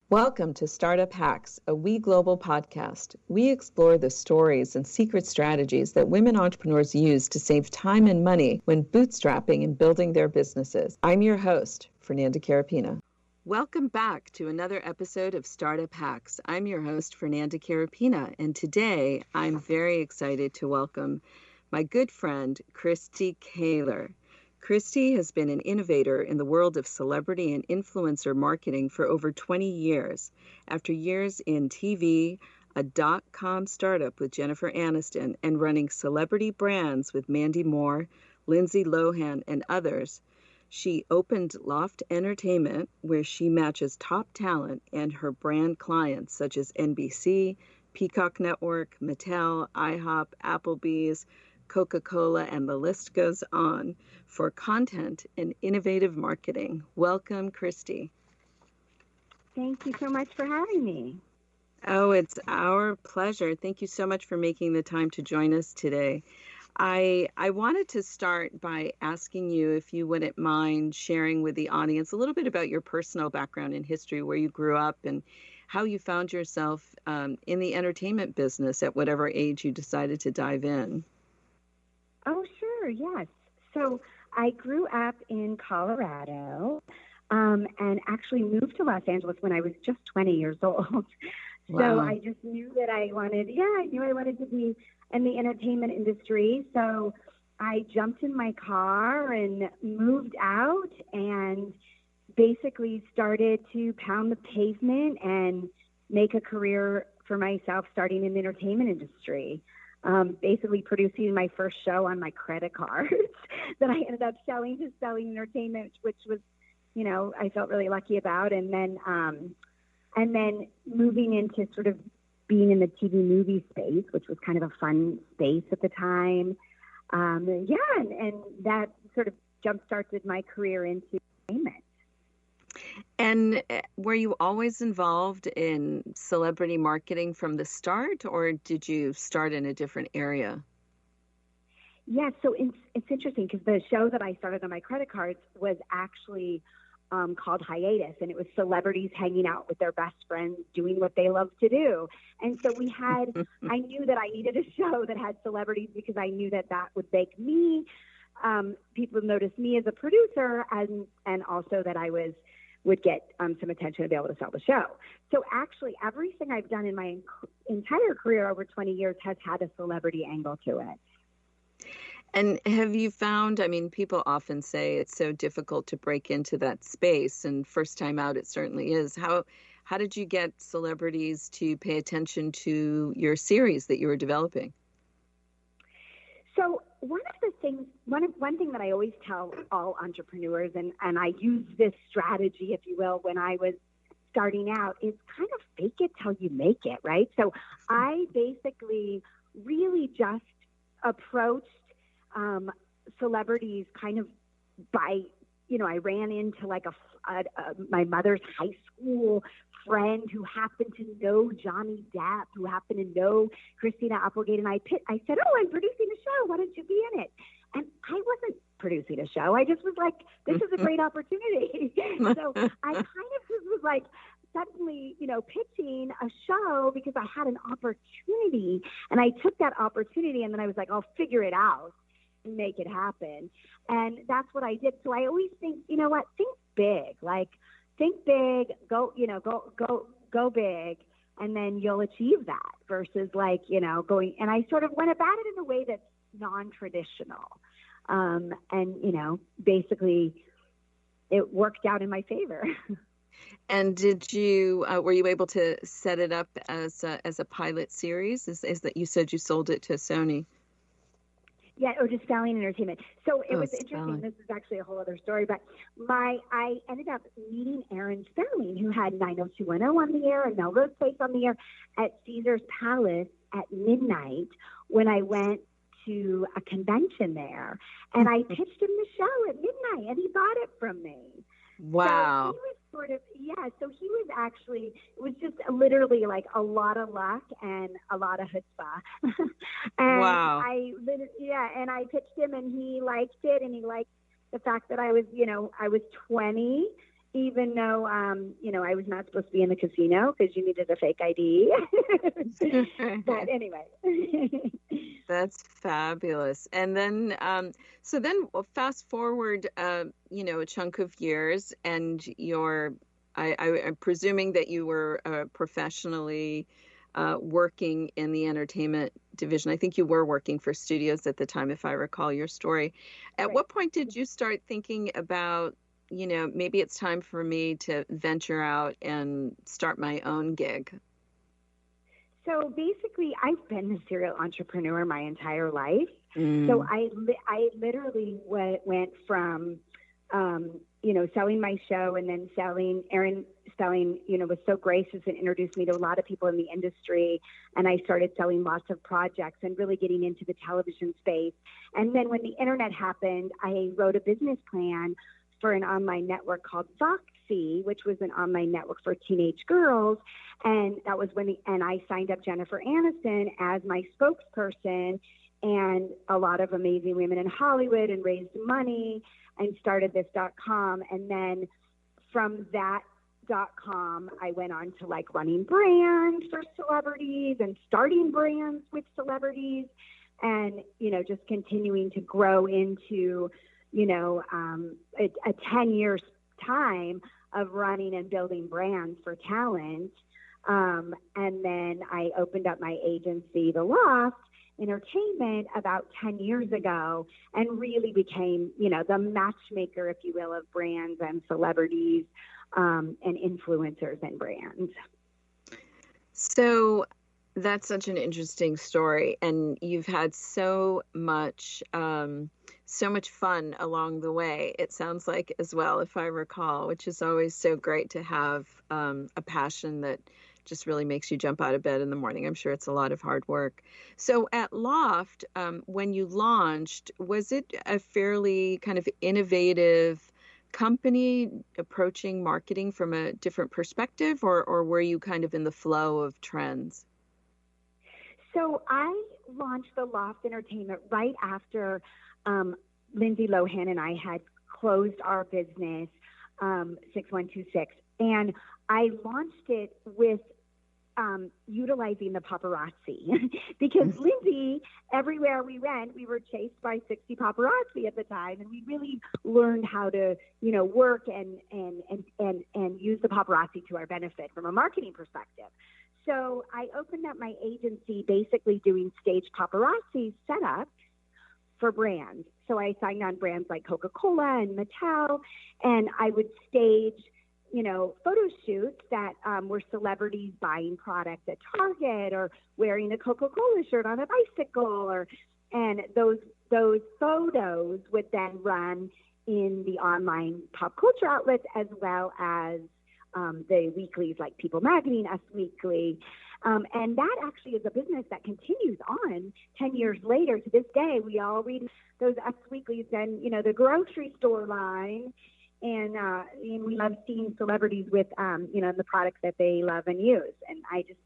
Welcome to Startup Hacks, a We Global podcast. We explore the stories and secret strategies that women entrepreneurs use to save time and money when bootstrapping and building their businesses. I'm your host, Fernanda Carapina. Welcome back to another episode of Startup Hacks. I'm your host, Fernanda Carapina, and today I'm very excited to welcome my good friend, Kristi Kaylor. Kristi has been an innovator in the world of celebrity and influencer marketing for over 20 years. After years in TV, a dot-com startup with Jennifer Aniston, and running celebrity brands with Mandy Moore, Lindsay Lohan, and others, she opened Loft Entertainment, where she matches top talent and her brand clients such as NBC, Peacock Network, Mattel, IHOP, Applebees, Coca-Cola, and the list goes on for content and innovative marketing. Welcome, Kristi. Thank you so much for having me. Oh, it's our pleasure. Thank you so much for making the time to join us today. I wanted to start by asking you if you wouldn't mind sharing with the audience a little bit about your personal background and history, where you grew up and how you found yourself in the entertainment business at whatever age you decided to dive in. Oh, sure, yes. So I grew up in Colorado and actually moved to Los Angeles when I was just 20 years old. Wow. So I just knew that I wanted to be in the entertainment industry. So I jumped in my car and moved out and basically started to pound the pavement and make a career for myself starting in the entertainment industry. Basically producing my first show on my credit cards that I ended up selling entertainment, which was, I felt really lucky about. And then moving into sort of being in the TV movie space, which was kind of a fun space at the time. And that sort of jump-started my career into entertainment. And were you always involved in celebrity marketing from the start, or did you start in a different area? Yeah, so it's interesting because the show that I started on my credit cards was actually called Hiatus, and it was celebrities hanging out with their best friends doing what they love to do. And so I knew that I needed a show that had celebrities because I knew that would make me, people notice me as a producer, and also that I would get some attention to be able to sell the show. So actually, everything I've done in my entire career over 20 years has had a celebrity angle to it. And have you found, people often say it's so difficult to break into that space, and first time out it certainly is. How did you get celebrities to pay attention to your series that you were developing? So one thing that I always tell all entrepreneurs, and I use this strategy, if you will, when I was starting out, is kind of fake it till you make it, right? So I basically really just approached celebrities kind of by, I ran into like my mother's high school friend who happened to know Johnny Depp, who happened to know Christina Applegate, and I said, "Oh, I'm producing a show. Why don't you be in it?" And I wasn't producing a show. I just was like, "This is a great opportunity." So I kind of just was like suddenly, pitching a show because I had an opportunity, and I took that opportunity, and then I was like, "I'll figure it out and make it happen." And that's what I did. So I always think, think big, think big, go big, and then you'll achieve that versus going. And I sort of went about it in a way that's non-traditional. And, basically it worked out in my favor. And did you, were you able to set it up as a pilot series? Is that you said you sold it to Sony? Yeah, or just selling entertainment. So it was interesting. This is actually a whole other story, but I ended up meeting Aaron Spelling, who had 90210 on the air and Melrose Place on the air at Caesar's Palace at midnight when I went to a convention there. And I pitched him the show at midnight, and he bought it from me. Wow. So he was so he was actually, it was just literally like a lot of luck and a lot of chutzpah. And wow. And I pitched him, and he liked it, and he liked the fact that I was 20 even though, I was not supposed to be in the casino because you needed a fake ID. But anyway. That's fabulous. And then, fast forward, a chunk of years, and I'm presuming that you were professionally working in the entertainment division. I think you were working for studios at the time, if I recall your story. At what point did you start thinking about, maybe it's time for me to venture out and start my own gig? So basically, I've been a serial entrepreneur my entire life. So I literally went from, selling my show, and then Aaron Spelling, was so gracious and introduced me to a lot of people in the industry. And I started selling lots of projects and really getting into the television space. And then when the internet happened, I wrote a business plan for an online network called Foxy, which was an online network for teenage girls. And that was and I signed up Jennifer Aniston as my spokesperson, and a lot of amazing women in Hollywood, and raised money and started this .com. And then from that .com, I went on to running brands for celebrities and starting brands with celebrities, and, just continuing to grow into, a 10 years time of running and building brands for talent. And then I opened up my agency, The Loft Entertainment, about 10 years ago, and really became, the matchmaker, if you will, of brands and celebrities and influencers and brands. So that's such an interesting story, and you've had so much fun along the way, it sounds like, as well, if I recall, which is always so great to have a passion that just really makes you jump out of bed in the morning. I'm sure it's a lot of hard work. So at Loft, when you launched, was it a fairly kind of innovative company approaching marketing from a different perspective, or were you kind of in the flow of trends? So I launched the Loft Entertainment right after Lindsay Lohan and I had closed our business, 6126. And I launched it with utilizing the paparazzi because Lindsay, everywhere we went, we were chased by 60 paparazzi at the time, and we really learned how to, work and use the paparazzi to our benefit from a marketing perspective. So I opened up my agency basically doing staged paparazzi setups for brands. So I signed on brands like Coca-Cola and Mattel, and I would stage photo shoots that were celebrities buying products at Target or wearing a Coca-Cola shirt on a bicycle, and those photos would then run in the online pop culture outlets as well as the weeklies like People Magazine, Us Weekly. And that actually is a business that continues on 10 years later. To this day, we all read those Us Weeklies and, the grocery store line. And we love seeing celebrities with, the products that they love and use. And I just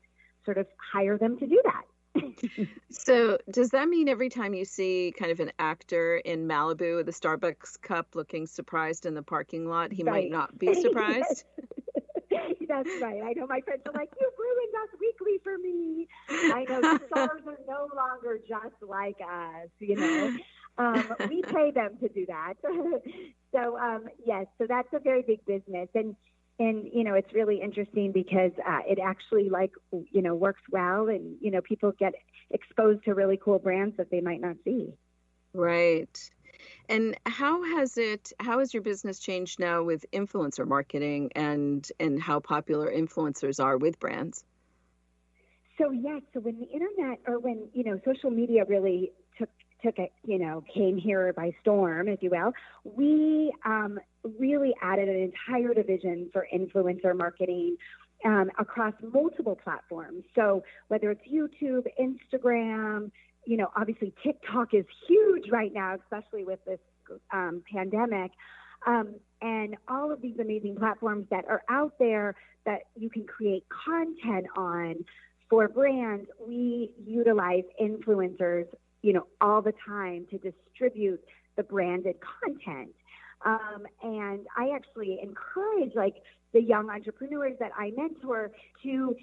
sort of hire them to do that. So does that mean every time you see kind of an actor in Malibu with a Starbucks cup looking surprised in the parking lot, he might not be surprised? That's right. I know my friends are like, you ruined Us Weekly for me. I know the stars are no longer just like us, we pay them to do that. So, yes, so that's a very big business. And it's really interesting because it actually works well, and, people get exposed to really cool brands that they might not see. Right. And how has your business changed now with influencer marketing and how popular influencers are with brands? So when the internet, or when, social media really took it, came here by storm, if you will, we really added an entire division for influencer marketing across multiple platforms. So whether it's YouTube, Instagram, obviously TikTok is huge right now, especially with this pandemic, and all of these amazing platforms that are out there that you can create content on for brands. We utilize influencers, all the time to distribute the branded content. And I actually encourage the young entrepreneurs that I mentor to,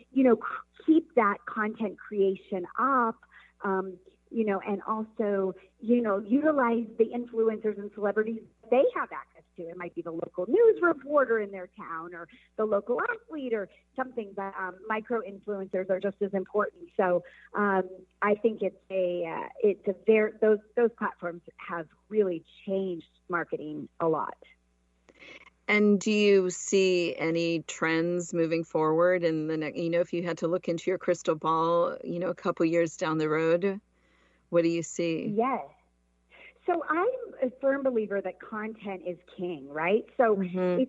keep that content creation up, and also, utilize the influencers and celebrities they have access to. It might be the local news reporter in their town or the local athlete or something, but micro influencers are just as important. So I think those platforms have really changed marketing a lot. And do you see any trends moving forward in the next, if you had to look into your crystal ball, a couple years down the road, what do you see? Yes. So I'm a firm believer that content is king, right? So wherever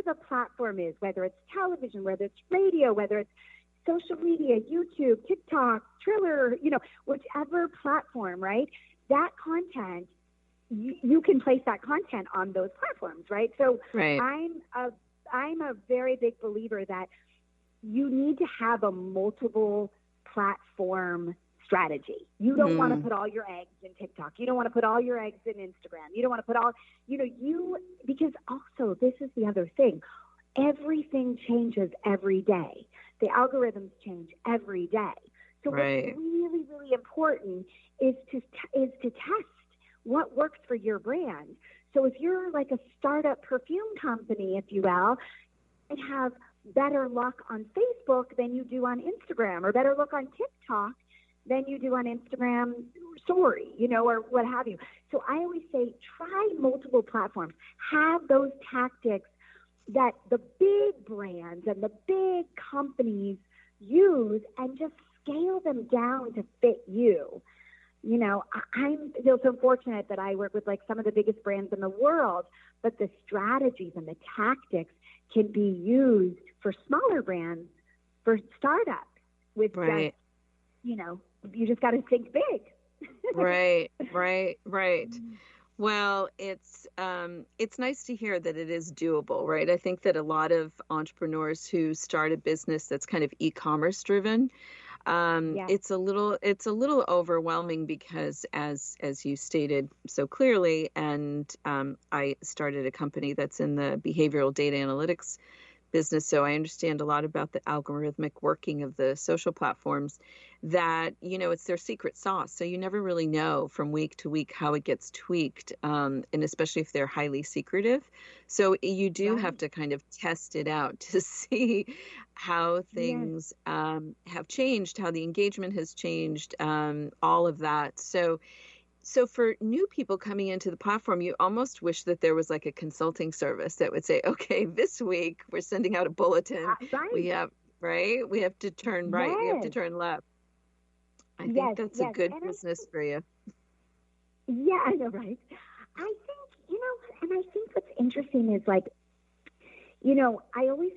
the platform is, whether it's television, whether it's radio, whether it's social media, YouTube, TikTok, Triller, whichever platform, right? That content, you can place that content on those platforms, right? So right. I'm a very big believer that you need to have a multiple platform strategy. You don't want to put all your eggs in TikTok. You don't want to put all your eggs in Instagram. You don't want to put all, because also this is the other thing. Everything changes every day. The algorithms change every day. So right. what's really, really important is to test what works for your brand. So if you're like a startup perfume company, if you will, and have better luck on Facebook than you do on Instagram, or better luck on TikTok than you do on Instagram story, or what have you. So I always say, try multiple platforms. Have those tactics that the big brands and the big companies use and just scale them down to fit you. I feel so fortunate that I work with some of the biggest brands in the world, but the strategies and the tactics can be used for smaller brands, for startups with right. You just got to think big. Right. Well, it's nice to hear that it is doable, right? I think that a lot of entrepreneurs who start a business that's kind of e-commerce driven, it's a little overwhelming because as you stated so clearly, and I started a company that's in the behavioral data analytics business, so I understand a lot about the algorithmic working of the social platforms, that it's their secret sauce, so you never really know from week to week how it gets tweaked, and especially if they're highly secretive, so you do have to kind of test it out to see how things have changed, how the engagement has changed, all of that. So for new people coming into the platform, you almost wish that there was like a consulting service that would say, okay, this week we're sending out a bulletin. We have to turn right. We have to turn left. I think that's a good business for you. Yeah, I know, right? I think, and I think what's interesting is I always,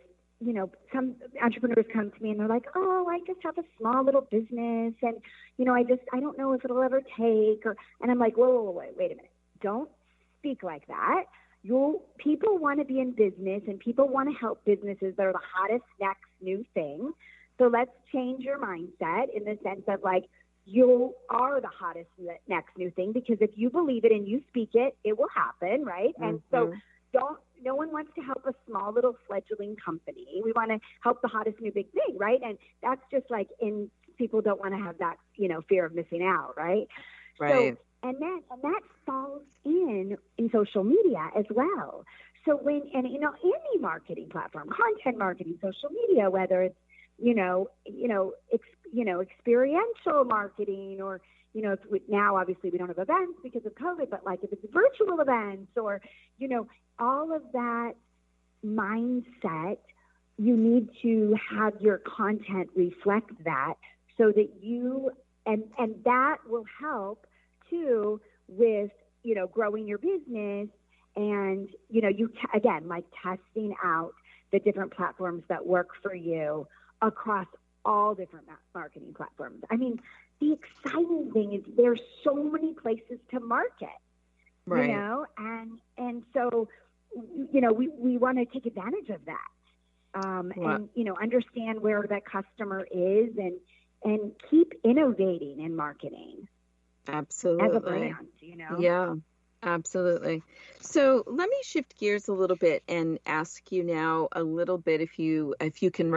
some entrepreneurs come to me and they're like, oh, I just have a small little business and, I don't know if it'll ever take, and I'm like, whoa, wait a minute. Don't speak like that. People want to be in business and people want to help businesses that are the hottest next new thing. So let's change your mindset in the sense of you are the hottest next new thing, because if you believe it and you speak it, it will happen, right? And so no one wants to help a small little fledgling company. We want to help the hottest new big thing, right? And that's just people don't want to have that, fear of missing out, right? Right. So, and that falls in social media as well. So any marketing platform, content marketing, social media, whether it's, experiential marketing, or, now obviously we don't have events because of COVID, but if it's virtual events or, all of that mindset, you need to have your content reflect that, so that and that will help too with, growing your business and, testing out the different platforms that work for you across all different marketing platforms. I mean, the exciting thing is there's so many places to market, right. And so, we want to take advantage of that, and, understand where that customer is and keep innovating in marketing. Absolutely. As a brand, Yeah. Absolutely. So let me shift gears a little bit and ask you now a little bit if you can